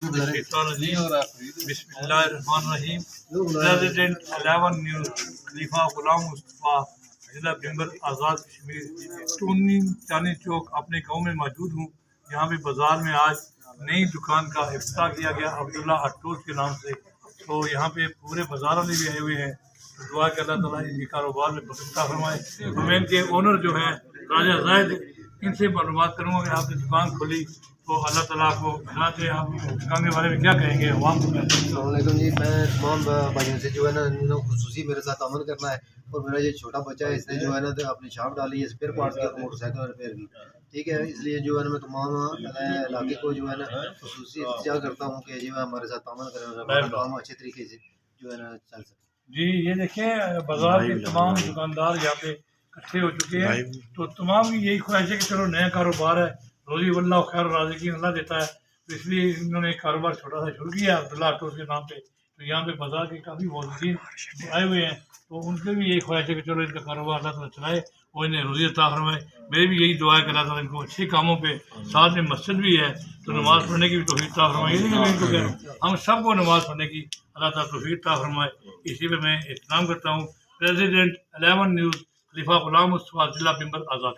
बिस्मिल्लाहिर्रहमानिर्रहीम। President 11 news खलीफा गुलाम मुस्तफ़ा जिला बिम्बर आज़ाद कश्मीर टूनी चांदनी चौक अपने गांव में मौजूद हूँ। यहाँ पे बाज़ार में आज नई दुकान का इफ्तिताह किया गया अब्दुल्ला अटोज के नाम से। तो यहाँ पे पूरे बाज़ार वाले भी आए हुए हैं। तो दुआ कि अल्लाह ताला इनके कारोबार में बरकत फरमाए। तो मैं इनके ओनर जो हैं राजा जायद, इनसे मालूमात करूँगा कि आपने दुकान खोली तो अल्लाह ताला आपको खिला दे। आप दुकान के बारे में क्या कहेंगे अवाम को? अस्सलामुअलैकुम जी, मैं तमाम भाइयों से जो है ना खुसूसी मेरे साथ अमल करना है। और मेरा ये छोटा बच्चा है, इसने जो है ना अपनी शॉप डाली है स्पेयर पार्ट्स की और मोटरसाइकिल रिपेयर की। ठीक है, इसलिए जो है ना मैं तमाम इलाके को जो है ना खुसूसी इल्तिजा करता हूँ कि जो है हमारे साथ अमल करें और हमारा काम अच्छे तरीके से जो है ना चल सके। जी ये देखें, बाजार के तमाम दुकानदार यहाँ पे इकट्ठे हो चुके हैं। तो तमाम की यही ख्वाहिश है कि चलो नया कारोबार है, रोजी वल्लाह खैर राज़िकीन अल्लाह देता है। तो इसलिए इन्होंने एक कारोबार छोटा सा शुरू किया अब्दुल्ला अटोज के नाम पे। तो यहाँ पे बाजार के काफ़ी मौजूदीन आए हुए हैं। तो उनके भी यही ख्वाहिश है कि चलो इनका कारोबार अल्लाह ताला चलाए और इन्हें रोजी अता फरमाए। मेरी भी यही दुआ है कि अल्लाह ताला इनको अच्छे कामों पे, साथ में मस्जिद भी है तो नमाज़ पढ़ने की भी तौफीक अता फरमाए। इनको क्या हम सबको नमाज़ पढ़ने की अल्लाह ताला तौफीक अता फरमाए। इसी पे मैं इस्तेमाल करता हूँ। प्रेसिडेंट 11 न्यूज़ खलीफा गुलाम मुस्तफ़ा जिला बिम्बर आज़ाद।